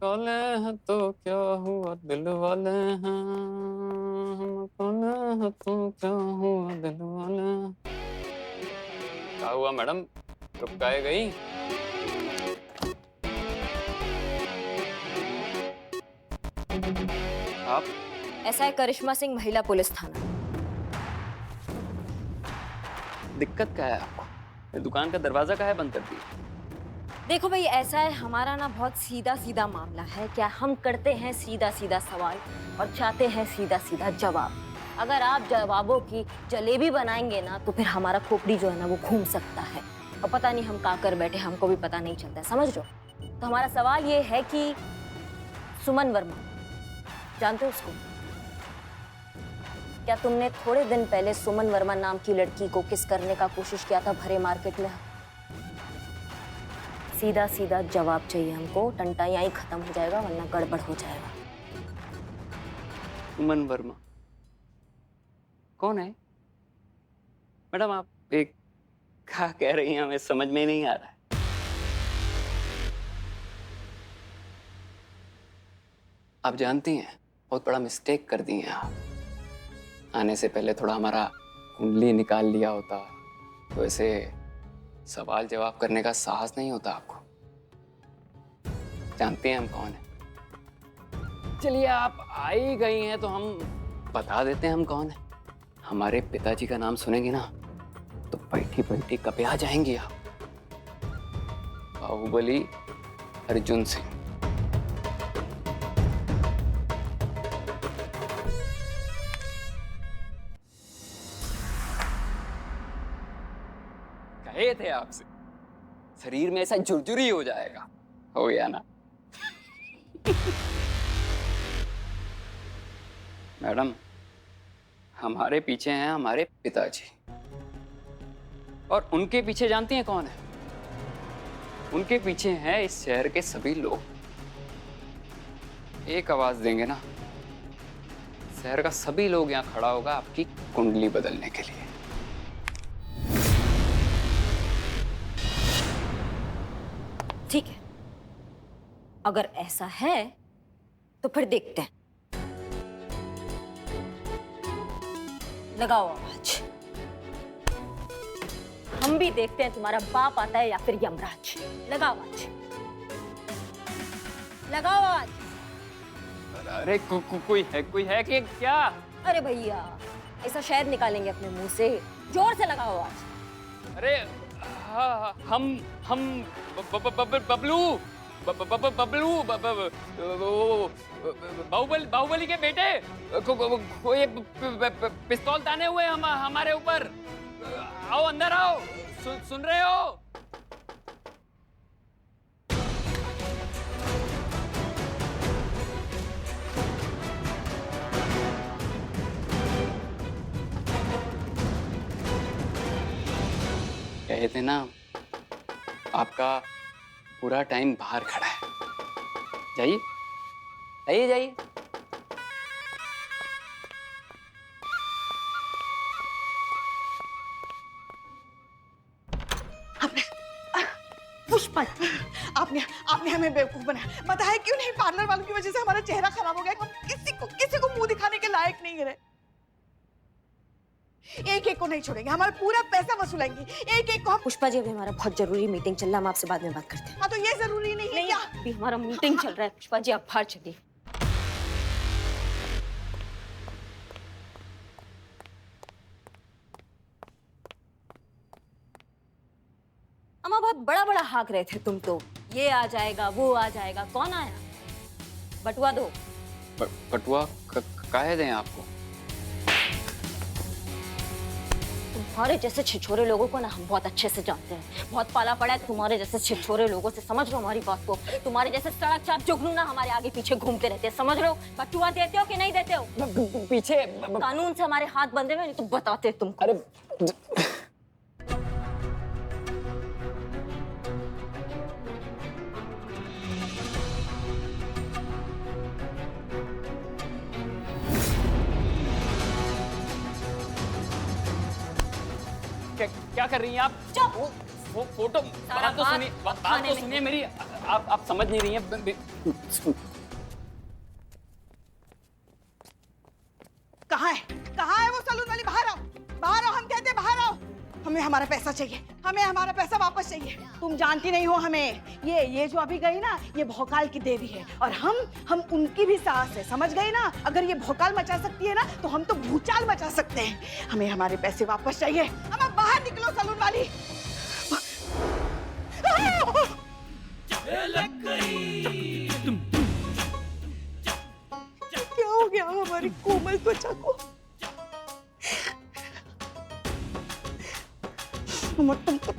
काले हैं तो क्या हुआ दिल वाले हैं, हम काले हैं तो क्या हुआ दिल वाले हैं। क्या हुआ मैडम, चुप काहे गई? आप ऐसा है करिश्मा सिंह, महिला पुलिस थाना। दिक्कत क्या है आपको? ये दुकान का दरवाजा काहे बंद कर दिया? देखो भाई, ऐसा है हमारा ना बहुत सीधा सीधा मामला है। क्या हम करते हैं सीधा सीधा सवाल और चाहते हैं सीधा सीधा जवाब। अगर आप जवाबों की जलेबी बनाएंगे ना तो फिर हमारा खोपड़ी जो है ना वो घूम सकता है और पता नहीं हम कहाँ कर बैठे, हमको भी पता नहीं चलता है, समझ रहे हो? तो हमारा सवाल ये है कि सुमन वर्मा, जानते हो उसको? क्या तुमने थोड़े दिन पहले सुमन वर्मा नाम की लड़की को किस करने का कोशिश किया था भरे मार्केट में? सीधा सीधा जवाब चाहिए हमको, टंटा यहीं खत्म हो जाएगा वरना गड़बड़ हो जाएगा। सुमन वर्मा कौन है मैडम? आप एक क्या कह रही हैं, हमें समझ में नहीं आ रहा है। आप जानती हैं बहुत बड़ा मिस्टेक कर दी हैं आप। आने से पहले थोड़ा हमारा कुंडली निकाल लिया होता तो ऐसे सवाल जवाब करने का साहस नहीं होता आपको। जानती हैं हम कौन है? चलिए आप आ ही गई हैं तो हम बता देते हैं हम कौन है। हमारे पिताजी का नाम सुनेंगी ना तो बैठी बैठी कब आ जाएंगी आप। बाहुबली अर्जुन सिंह। कहे थे आपसे शरीर में ऐसा झुरझुरी हो जाएगा, हो गया ना? मैडम, हमारे पीछे हैं हमारे पिताजी और उनके पीछे जानती हैं कौन है? उनके पीछे हैं इस शहर के सभी लोग। एक आवाज देंगे ना, शहर का सभी लोग यहाँ खड़ा होगा आपकी कुंडली बदलने के लिए। ठीक है, अगर ऐसा है तो फिर देखते हैं। लगाओ आवाज, हम भी देखते हैं तुम्हारा बाप आता है या फिर यमराज। लगाओ आवाज, लगाओ आवाज। अरे कोई है कि क्या? अरे भैया, ऐसा शहद निकालेंगे अपने मुंह से, जोर से लगाओ आवाज। अरे हाँ, हम बबलू बबलू बाहुबली के बेटे कोई पिस्तौल ताने हुए हम हमारे ऊपर। आओ अंदर आओ, सुन रहे हो? कहे थे ना आपका पूरा टाइम बाहर खड़ा है। जाइए जाइए जाइए। पुष्पा, आपने आपने हमें बेवकूफ बनाया। बताया क्यों नहीं? पार्लर वालों की वजह से हमारा चेहरा खराब हो गया। हम किसी को मुंह दिखाने के लायक नहीं रहे। एक एक को नहीं छोड़ेंगे, हमारा पूरा पैसा वसूलेंगे। एक एक को हम। पुष्पा जी, अभी हमारा बहुत जरूरी मीटिंग चल रहा है, हम आपसे बाद में बात करते हैं। हाँ, तो ये जरूरी नहीं है क्या? अभी हमारा मीटिंग चल रहा है पुष्पा जी, आप बाहर चलिए। अम्मा बहुत बड़ा बड़ा हाँक रहे थे तुम तो, ये आ जाएगा वो आ जाएगा। कौन आया? बटुआ दो। बटुआ काहे दें आपको? तुम्हारे जैसे छिछोरे लोगों को ना हम बहुत अच्छे से जानते हैं। बहुत पाला पड़ा है तुम्हारे जैसे छिछोरे लोगों से, समझ लो हमारी बात को। तुम्हारे जैसे सड़क चाप जुगनू ना हमारे आगे पीछे घूमते रहते हैं, समझ लो। बटुआ देते हो कि नहीं देते हो? पीछे कानून से हमारे हाथ बंधे हुए, नहीं तो बताते तुमको। अरे क्या कर रही हैं आप? चुप! फोटो सारा बात तो सुनिए, बात थाने तो में। सुनिए मेरी। आप समझ नहीं रही हैं। कहाँ है वो सलून वाली? बाहर आओ, बाहर आओ, हम कहते हैं बाहर आओ। हमें हमारा पैसा चाहिए, हमें हमारा पैसा वापस चाहिए। तुम जानती नहीं हो हमें, ये जो अभी गई ना, ये भौकाल की देवी है और हम उनकी भी सास है, समझ गई ना? अगर ये भौकाल मचा सकती है ना, तो हम तो भूचाल मचा सकते हैं। हमें हमारे पैसे वापस चाहिए। अब बाहर निकलो सलून वाली। क्या हो गया हमारी कोमल त्वचा को? तुमको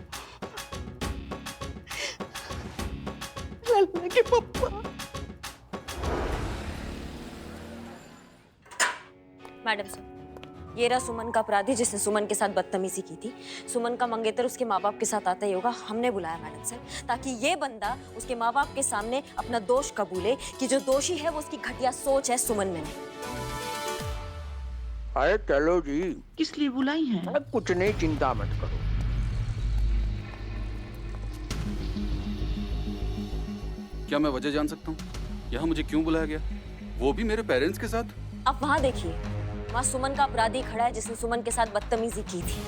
लल्ला के पप्पा। मैडम सर, ये रहा सुमन का अपराधी जिसने सुमन के साथ बदतमीजी की थी। सुमन का मंगेतर उसके माँ बाप के साथ आता ही होगा। हमने बुलाया मैडम सर, ताकि ये बंदा उसके माँ बाप के सामने अपना दोष कबूले कि जो दोषी है वो उसकी घटिया सोच है, सुमन में नहीं। अरे चलो जी, किस लिए बुलाई हैं? अरे कुछ नहीं, चिंता मत करो। क्या मैं वजह जान सकता हूँ यहाँ मुझे क्यों बुलाया गया, वो भी मेरे पेरेंट्स के साथ? आप वहाँ देखिए, वहाँ सुमन का अपराधी खड़ा है जिसने सुमन के साथ बदतमीजी की थी।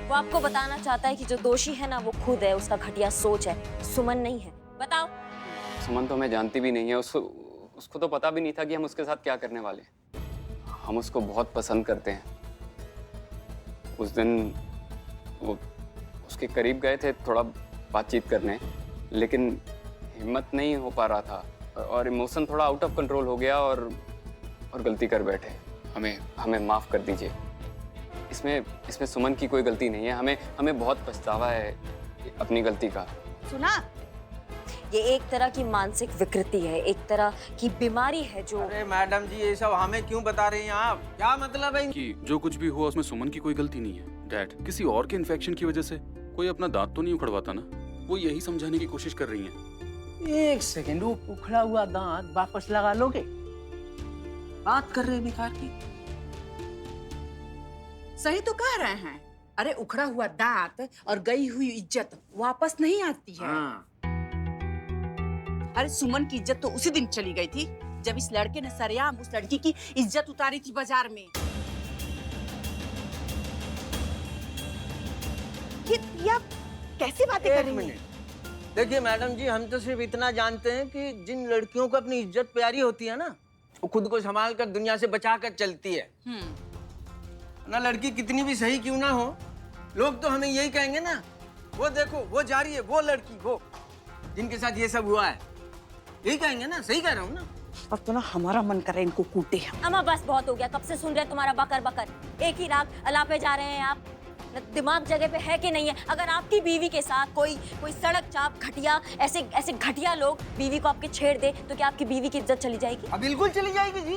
वो आपको बताना चाहता है कि जो दोषी है ना, वो खुद है, उसका घटिया सोच है, सुमन नहीं है। बताओ। सुमन तो हमें जानती भी नहीं है, उसको तो पता भी नहीं था कि हम उसके साथ क्या करने वाले हैं। हम उसको बहुत पसंद करते हैं। उस दिन वो उसके करीब गए थे थोड़ा बातचीत करने, लेकिन हिम्मत नहीं हो पा रहा था और इमोशन थोड़ा आउट ऑफ कंट्रोल हो गया और गलती कर बैठे। हमें माफ कर दीजिए। इसमें सुमन की कोई गलती नहीं है। हमें बहुत पछतावा है अपनी गलती का। सुना? ये एक तरह की मानसिक विकृति है, एक तरह की बीमारी है जो। अरे मैडम जी, ये सब हमें क्यों बता रही हैं आप? क्या मतलब है? कि जो कुछ भी हुआ उसमें सुमन की कोई गलती नहीं है। डैड, किसी और के इन्फेक्शन की वजह से कोई अपना दांत तो नहीं उखड़वाता ना। वो यही समझाने की कोशिश कर रही हैं। एक सेकंड, वो उखड़ा हुआ दांत वापस लगा लोगे? बात कर रहे बेकार की। सही तो कह रहे हैं। अरे उखड़ा हुआ दांत और गई हुई इज्जत वापस नहीं आती है। हाँ। अरे सुमन की इज्जत तो उसी दिन चली गई थी जब इस लड़के ने सरेआम उस लड़की की इज्जत उतारी थी बाजार में। ये आप कैसी बातें कर एक रही हैं? मिनट देखिए मैडम जी, हम तो सिर्फ इतना जानते हैं कि जिन लड़कियों को अपनी इज्जत प्यारी होती है ना, वो खुद को संभाल कर दुनिया से बचा कर चलती है ना। लड़की कितनी भी सही क्यों ना हो, लोग तो हमें यही कहेंगे ना, वो देखो वो जा रही है, वो लड़की, वो जिनके साथ ये सब हुआ है, यही कहेंगे ना। सही कह रहा हूँ ना? अब तो ना हमारा मन करे इनको कूटे हम। अम्मा बस बहुत हो गया, कब से सुन रहे हैं तुम्हारा बकर बकर। एक ही राग अलापे जा रहे हैं आप। दिमाग जगह पे है कि नहीं है? अगर आपकी बीवी के साथ कोई सड़क चाप घटिया ऐसे घटिया लोग बीवी को आपके छेड़ दे, तो क्या आपकी बीवी की इज्जत चली जाएगी? अब बिल्कुल चली जाएगी जी।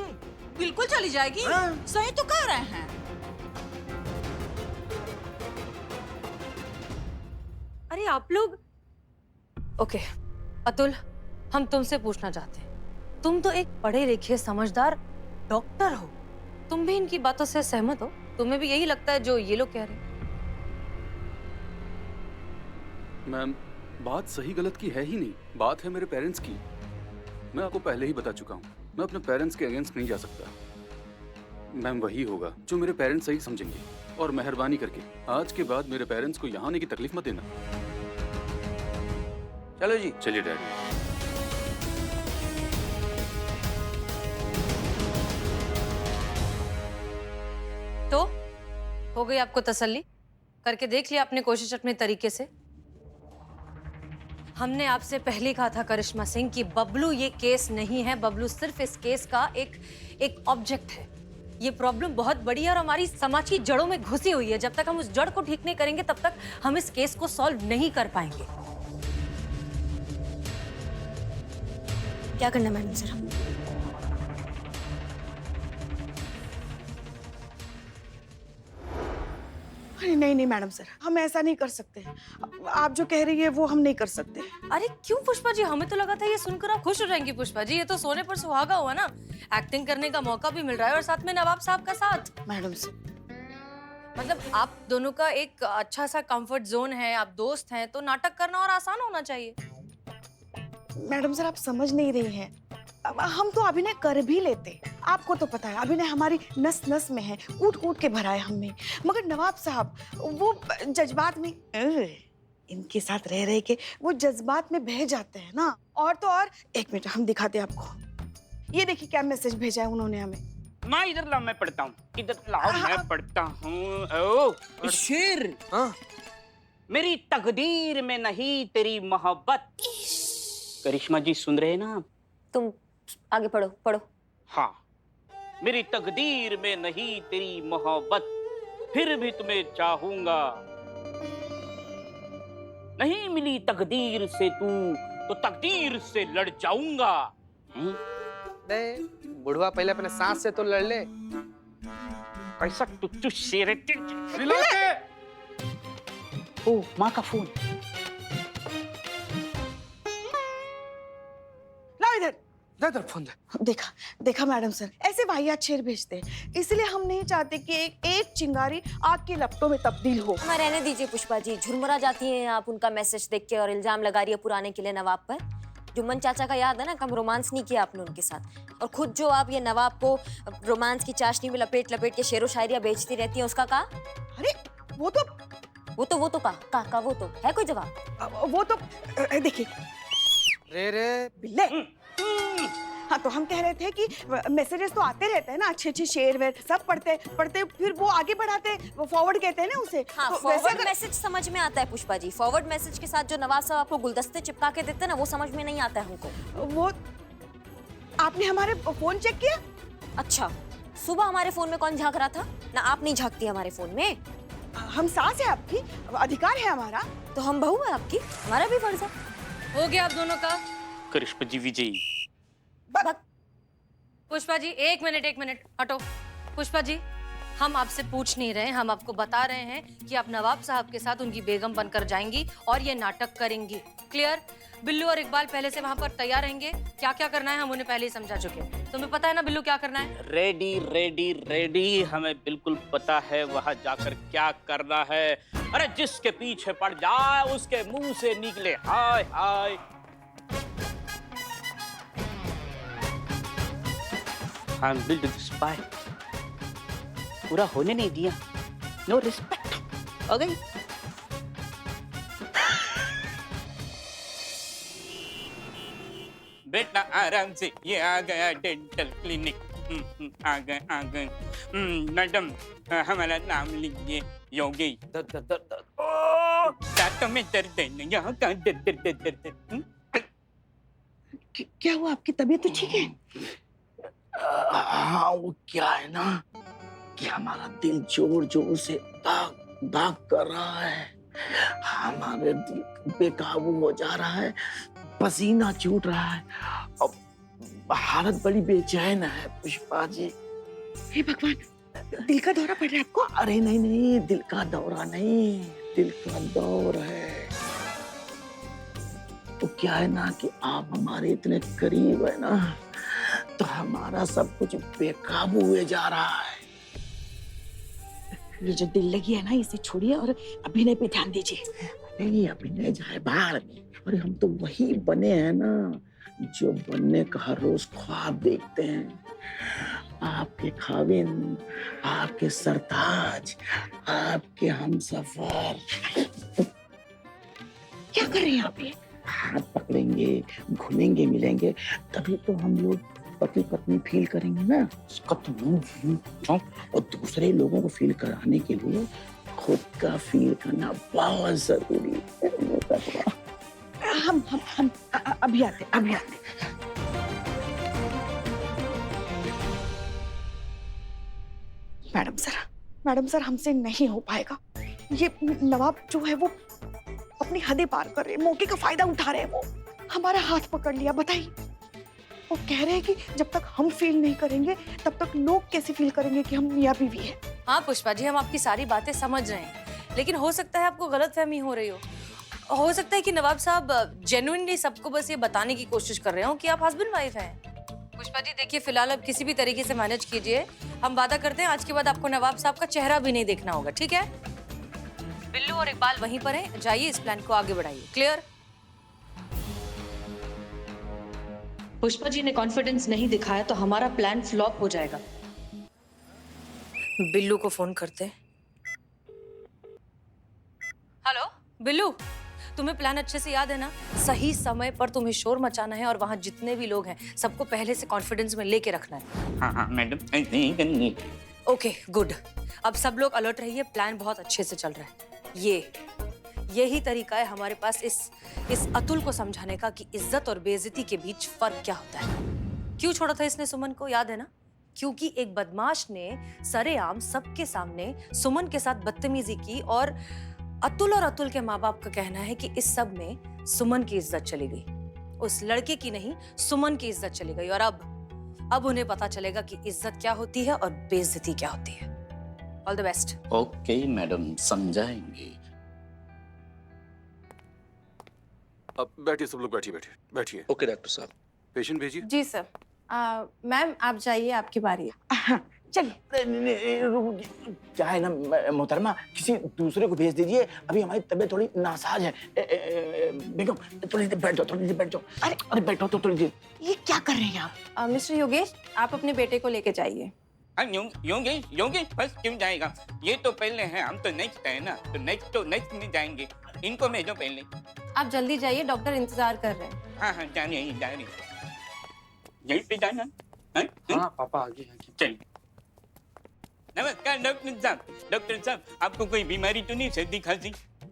बिल्कुल चली जाएगी। हाँ। सही तो कह रहे हैं। अरे आप लोग ओके अतुल, हम तुमसे पूछना चाहते हैं, तुम तो एक पढ़े लिखे समझदार डॉक्टर हो, तुम भी इनकी बातों से सहमत हो? तुम्हें भी यही लगता है जो ये लोग कह रहे हैं? मैम, बात सही गलत की है ही नहीं, बात है मेरे पेरेंट्स की। मैं आपको पहले ही बता चुका हूँ, मैं अपने पेरेंट्स के अगेंस्ट नहीं जा सकता। मैम, वही होगा जो मेरे पेरेंट्स सही समझेंगे। और मेहरबानी करके आज के बाद मेरे पेरेंट्स को यहाँ आने की तकलीफ मत देना। चलो जी। चलिए डैड। तो हो गई आपको तसल्ली? करके देख लिया आपने कोशिश अपने तरीके से? हमने आपसे पहले कहा था करिश्मा सिंह कि बबलू ये केस नहीं है, बबलू सिर्फ इस केस का एक ऑब्जेक्ट है। ये प्रॉब्लम बहुत बड़ी है और हमारी समाज की जड़ों में घुसी हुई है। जब तक हम उस जड़ को ठीक नहीं करेंगे तब तक हम इस केस को सॉल्व नहीं कर पाएंगे। क्या करना मैडम सर? अरे नहीं मैडम सर, हम ऐसा नहीं कर सकते। आप जो कह रही है वो हम नहीं कर सकते। अरे क्यों पुष्पा जी, हमें तो लगा था ये सुनकर आप खुश हो जाएंगी। पुष्पा जी, ये तो सोने पर सुहागा हुआ ना, एक्टिंग करने का मौका भी मिल रहा है और साथ में नवाब साहब का साथ। मैडम सर, मतलब आप दोनों का एक अच्छा सा कंफर्ट जोन है, आप दोस्त हैं, तो नाटक करना और आसान होना चाहिए। मैडम सर, आप समझ नहीं रही हैं। अब हम तो अभिनय कर भी लेते, आपको तो पता है अभिनय हमारी नस नस में है, कूट कूट के भरा है हमने। मगर नवाब साहब वो जज्बात में इनके साथ रह रहे के वो जज्बात में बह जाते हैं ना। और तो और, एक मिनट हम दिखाते हैं आपको। ये देखिए क्या मैसेज भेजा है उन्होंने हमें। माँ इधर लाओ, मैं पढ़ता हूँ। इधर लाओ, मैं पढ़ता हूँ। ओ शेर, मेरी तकदीर में नहीं तेरी मोहब्बत। करिश्मा जी सुन रहे हैं ना आप? तुम आगे पढ़ो पढ़ो। हाँ, मेरी तकदीर में नहीं तेरी मोहब्बत, फिर भी तुम्हें चाहूंगा। नहीं मिली तकदीर से तू, तो तकदीर से लड़ जाऊंगा। बुढ़वा पहले अपने सांस से तो लड़ ले। कैसा टुच्चू शेर है। ओ, माँ का फोन। लाओ इधर। इधर फोन दे। देखा देखा मैडम सर, ऐसे वाहियात शेर भेजते हैं। इसलिए हम नहीं चाहते कि एक चिंगारी आग के लपटों में तब्दील हो। हमें रहने दीजिए पुष्पा जी, झुरमुरा जाती हैं आप उनका मैसेज देख के और इल्जाम लगा रही है पुराने किले नवाब पर। जुम्मन चाचा का याद है ना, कम रोमांस नहीं किया आपने उनके साथ। और खुद जो आप ये नवाब को रोमांस की चाशनी में लपेट लपेट के शेरो शायरिया बेचती रहती हैं, उसका कहा? अरे वो तो का वो तो है कोई जवाब? वो तो देखिए रे बिल्ले। हाँ, तो हम कह रहे थे कि मैसेजेस तो आते रहते हैं ना, अच्छे अच्छे शेर वेर सब पढ़ते पढ़ते फिर वो आगे बढ़ाते, वो फॉरवर्ड कहते हैं ना उसे। हाँ, तो फॉरवर्ड मैसेज समझ में आता है पुष्पा जी। फॉरवर्ड मैसेज के साथ जो नवाब साहब आपको गुलदस्ते चिपका के देते हैं ना, वो समझ में नहीं आता है हमको। वो आपने हमारे फोन चेक किया? अच्छा, सुबह हमारे फोन में कौन झांक रहा था? ना आप नहीं झांकती हमारे फोन में। हम सास है आपकी, अधिकार है हमारा। तो हम बहू है आपकी, हमारा भी फर्ज है। हो गया आप दोनों का। करिश्मा जी विजयी। पुष्पा जी एक मिनट हटो। पुष्पा जी, हम आपसे पूछ नहीं रहे, हम आपको बता रहे हैं कि आप नवाब साहब के साथ उनकी बेगम बनकर जाएंगी और ये नाटक करेंगी। क्लियर? बिल्लू और इकबाल पहले से वहाँ पर तैयार रहेंगे। क्या क्या करना है हम उन्हें पहले ही समझा चुके हैं। तुम्हें पता है ना बिल्लू क्या करना है? रेडी रेडी रेडी, हमें बिल्कुल पता है वहां जाकर क्या करना है। अरे जिसके पीछे पड़ जाए उसके मुंह से निकले हाय हाय। I'm built to spy. पूरा होने नहीं दिया। No respect. Okay? बेटा आराम से, ये आ गया डेंटल क्लिनिक। आ गए। मैडम हमारा नाम लिखिए, योगी। दांतों में दर्द है, यहाँ का दर्द। क्या हुआ, आपकी तबीयत तो ठीक है? हाँ, वो क्या है ना कि हमारा दिल जोर जोर से दाग दाग कर रहा है। हमारे दिल बेकाबू हो जा रहा है, पसीना छूट रहा है और हालत बड़ी बेचैन है पुष्पा जी। हे भगवान, दिल का दौरा पड़ रहा है आपको? अरे नहीं, दिल का दौरा नहीं, दिल का दौर है। तो क्या है ना कि आप हमारे इतने करीब है ना, तो हमारा सब कुछ बेकाबू हुए जा रहा है। ये जो दिल लगी है ना, इसे छोड़िए और अभिनय पे ध्यान दीजिए। नहीं, अभिनय जाए बाहर में। अरे हम तो वही बने हैं ना जो बनने का हर रोज ख्वाब देखते हैं। आपके खाविन, आपके सरताज, आपके हमसफर। क्या कर रहे हैं आप ये? हाथ पकड़ेंगे, घुलेंगे, मिलेंगे, तभी तो हम लोग पति पत्नी फील करेंगे ना। और दूसरे लोगों को फील कराने के लिए खुद का फील करना बहुत जरूरी है। हम अभी आते। मैडम सर हमसे नहीं हो पाएगा। ये नवाब जो है वो अपनी हदें पार कर रहे हैं, मौके का फायदा उठा रहे हैं। वो हमारा हाथ पकड़ लिया। बताइए, वो कह रहे हैं कि जब तक हम फील नहीं करेंगे तब तक लोग कैसे फील करेंगे कि हम मियां बीवी हैं। हाँ पुष्पा जी, हम आपकी सारी बातें समझ रहे हैं, लेकिन हो सकता है आपको गलतफहमी हो रही हो सकता है कि नवाब साहब जेन्युइनली सबको बस ये बताने की कोशिश कर रहे हो कि आप हस्बैंड वाइफ हैं। पुष्पा जी देखिए, फिलहाल अब किसी भी तरीके से मैनेज कीजिए। हम वादा करते हैं आज के बाद आपको नवाब साहब का चेहरा भी नहीं देखना होगा, ठीक है? बिल्लू और इकबाल वहीं पर हैं, जाइए इस प्लान को आगे बढ़ाइए। क्लियर? पुष्पा जी ने कॉन्फिडेंस नहीं दिखाया तो हमारा प्लान फ्लॉप हो जाएगा। बिल्लू को फोन करते हैं। हेलो बिल्लू, तुम्हें प्लान अच्छे से याद है ना? सही समय पर तुम्हें शोर मचाना है और वहां जितने भी लोग हैं सबको पहले से कॉन्फिडेंस में लेके रखना है। हाँ मैडम, नहीं करनी। Okay good. अब सब लोग अलर्ट रहिए, प्लान बहुत अच्छे से चल रहा है। यही तरीका है हमारे पास इस अतुल को समझाने का कि इज्जत और बेइज्जती के बीच फर्क क्या होता है। क्यों छोड़ा था इसने सुमन को, याद है ना? क्योंकि एक बदमाश ने सरेआम सबके सामने सुमन के साथ बदतमीजी की और अतुल और अतुल के माँ बाप का कहना है कि इस सब में सुमन की इज्जत चली गई। उस लड़के की नहीं, सुमन की इज्जत चली गई। और अब उन्हें पता चलेगा कि इज्जत क्या होती है और बेइज्जती क्या होती है। All the best. Okay madam, समझाएंगे। अब बैठिए सब लोग, बैठिए। ओके डॉक्टर साहब। पेशेंट भेजिए। जी सर। मैम आप जाइए, आपकी बारी है। चलिए। क्या है ना मोहतरमा, किसी दूसरे को भेज दीजिए, अभी हमारी तबीयत थोड़ी नासाज है। बेगम थोड़ी देर बैठ जाओ। अरे बैठो तो थोड़ी देर। ये क्या कर रहे हैं आप? मिस्टर योगेश, आप अपने बेटे को लेके जाइए। योगी बस क्यों जाएगा? ये तो पहले है, हम तो नेक्स्ट है ना, तो नेक्स्ट में जाएंगे। इनको भेजो पहले। आप जल्दी जाइए, डॉक्टर इंतजार कर रहे हैं। हाँ जाने यहीं पे जाना। हाँ पापा, आगे चलिए। नमस्कार डॉक्टर साहब, आपको कोई बीमारी तो नहीं, सर्दी खांसी?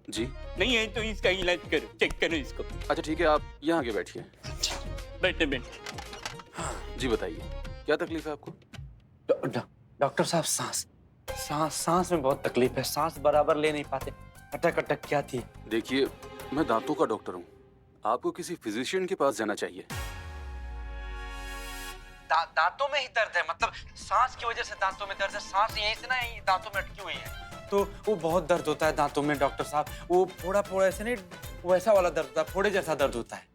जी नहीं है तो इसका इलाज करो, चेक करो इसको। अच्छा ठीक है, आप यहाँ आगे बैठिए। बैठे। जी बताइए, क्या तकलीफ है आपको? डॉक्टर साहब, सांस में बहुत तकलीफ है। सांस बराबर ले नहीं पाते। अटक क्या थी? देखिए, मैं दांतों का डॉक्टर हूँ, आपको किसी फिजिशियन के पास जाना चाहिए। दांतों में ही दर्द है, मतलब सांस की वजह से दांतों में दर्द है। सांस यहीं से ना यहीं दांतों में अटकी हुई है, तो वो बहुत दर्द होता है दांतों में डॉक्टर साहब। वो फोड़ा ऐसे नहीं, वैसा वाला दर्द होता है, फोड़े जैसा दर्द होता है।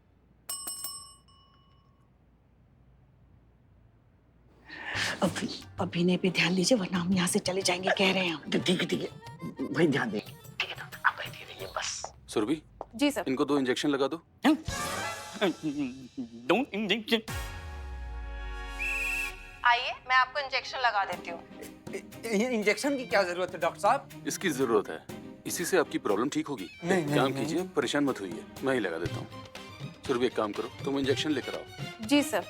अभिनय पे ध्यान दीजिए, वरना हम यहाँ से चले जाएंगे, कह रहे हैं हम। ठीक है भाई, ध्यान देंगे। ठीक है डॉक्टर, आप बैठे रहिए बस। सुरभि, जी सर। इनको 2 इंजेक्शन लगा दो। 2 इंजेक्शन? आइए, मैं आपको इंजेक्शन लगा देती हूँ। इंजेक्शन की क्या जरूरत है डॉक्टर साहब? इसकी जरूरत है, इसी से आपकी प्रॉब्लम ठीक होगी। नहीं, काम नहीं। कीजिए, परेशान मत होइए, मैं ही लगा देता हूँ। सुरभि एक काम करो, तुम इंजेक्शन लेकर आओ। जी सर।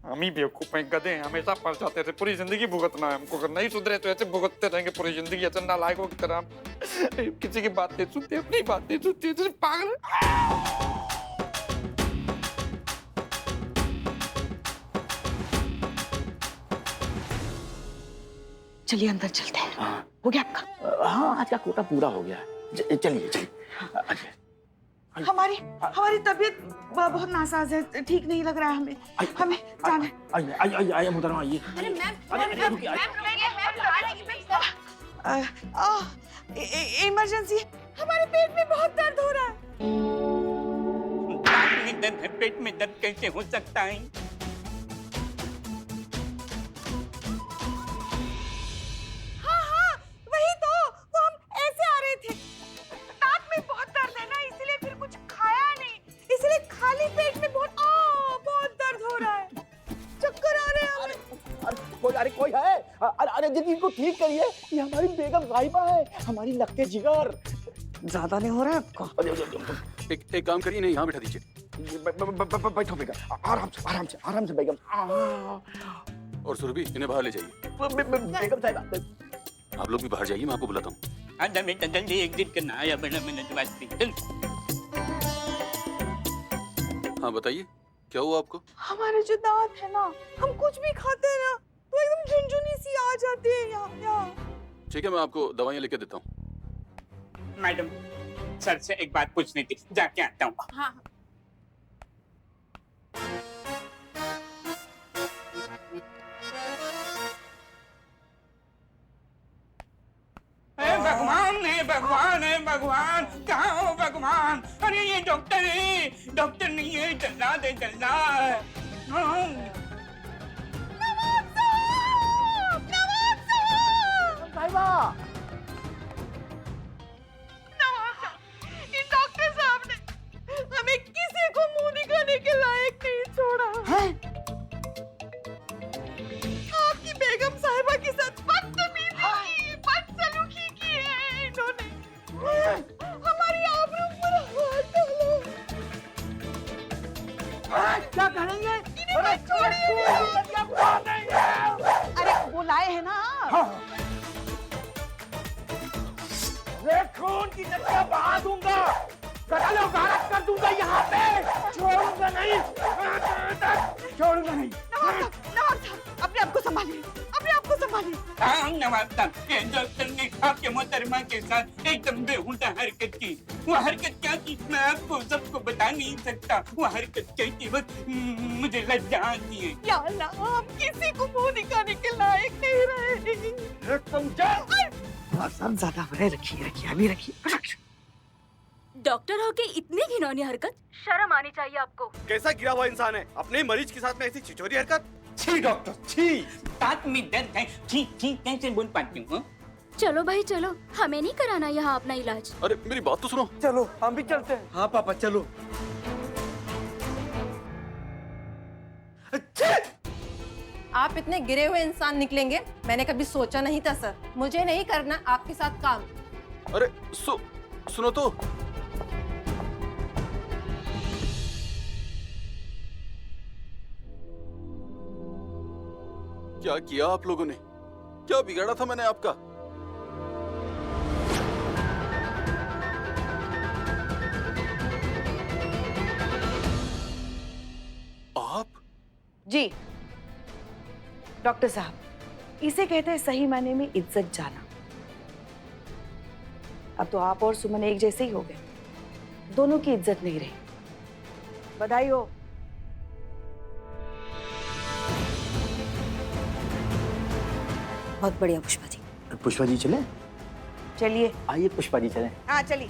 हम ही बेवकूफ हैं, गधे हैं, हमेशा फंस जाते थे। पूरी जिंदगी भुगतना है हमको, अगर नहीं सुधरे तो ऐसे भुगतते रहेंगे पूरी जिंदगी, ऐसे नालायकों की तरह। किसी की बात नहीं सुनते, अपनी बात नहीं सुनते, सिर्फ पागल। चलिए अंदर चलते हैं। हो गया आपका? हाँ, आज का कोटा पूरा हो गया। चलिए। हमारी तबीयत बहुत नासाज है, ठीक नहीं लग रहा है हमें। हमें जाना है। आइए मोहतरमा, आइए। इमरजेंसी, हमारे पेट में बहुत दर्द हो रहा है। पेट में दर्द कैसे हो सकता है? हाँ, वही तो, वो हम ऐसे आ रहे थे, दांत में बहुत दर्द है ना, इसलिए फिर कुछ खाया नहीं, इसलिए खाली पेट में बहुत दर्द हो रहा है, चक्कर आ रहे हैं हमें। कोई है? अरे दीदी, इनको ठीक करिए, ये हमारी बेगम गायबा है, हमारी लगते जिगर। ज्यादा नहीं हो रहा है आपको? एक काम करिए, नहीं यहाँ बैठा दीजिए। बैठो बेगम, आराम से बेगम। और सुरभि, इन्हें बाहर ले जाइए। बेगम साहब, आप लोग भी बाहर जाइए, मैं आपको बुलाता हूँ। आजा बेटा, जल्दी एग्जिट करना, आया बड़ा मिनट वास्ते। चल। हाँ बताइए, क्या हुआ आपको? हमारे जो दांत है ना, हम कुछ भी खाते हैं ना तो एकदम झुनझुनी सी आ जाती है यहाँ। ठीक है, मैं आपको दवाइयाँ लेके देता हूँ। मैडम, सर से एक बात पूछनी थी, जाके आता हूँ। हाँ। भगवान है, भगवान है, भगवान कहाँ हो भगवान? अरे ये डॉक्टर है, डॉक्टर नहीं है, जल्लाद है, जल्लाद। डॉक्टर साहब ने हमें किसी को मुंह दिखाने के लायक नहीं छोड़ा। आपकी बेगम साहिबा के साथ बदतमीजी की, बदसलूकी की है इन्होंने। हमारी आबरू पर हाथ डाला। क्या करेंगे? इन्हें छोड़िए। अरे वो लाए हैं ना। खून की चट्टा बहा दूंगा, कत्लो गारत कर दूंगा यहाँ पे, छोड़ूंगा नहीं, छोड़ूंगा नहीं। नवाब साहब, अपने आप को संभालिए, अपने आप को संभालिए। हाँ नवाब साहब, ये डॉक्टर ने आपके मोहतरमा के साथ एकदम बेहुदा हरकत की। वो हरकत क्या की मैं आपको सबको बता नहीं सकता। वो हरकत करते वक्त मुझे लज्जा आती है। या अल्लाह, हम किसी को मुंह दिखाने के लायक नहीं रहे। तुम सब ज्यादा बड़े रखिए, अभी रखिए। डॉक्टर होके इतनी घिनौनी हरकत, शर्म आनी चाहिए आपको। कैसा गिरा हुआ इंसान है, अपने मरीज के साथ में ऐसी छिछोरी हरकत। छी डॉक्टर छी। दांत में दर्द है, छी छी कैसे बोल पाती हूँ? चलो भाई चलो, हमें नहीं कराना यहाँ अपना इलाज। अरे मेरी बात तो सुनो। चलो हम भी चलते हैं। हाँ पापा चलो। आप इतने गिरे हुए इंसान निकलेंगे मैंने कभी सोचा नहीं था सर। मुझे नहीं करना आपके साथ काम। अरे सुनो तो। क्या किया आप लोगों ने? क्या बिगाड़ा था मैंने आपका? आप? जी डॉक्टर साहब, इसे कहते हैं सही मायने में इज्जत जाना। अब तो आप और सुमन एक जैसे ही हो गए, दोनों की इज्जत नहीं रही। बधाई हो। बहुत बढ़िया पुष्पा जी। पुष्पा जी चले? चलिए। आइए पुष्पा जी चले। हाँ चलिए।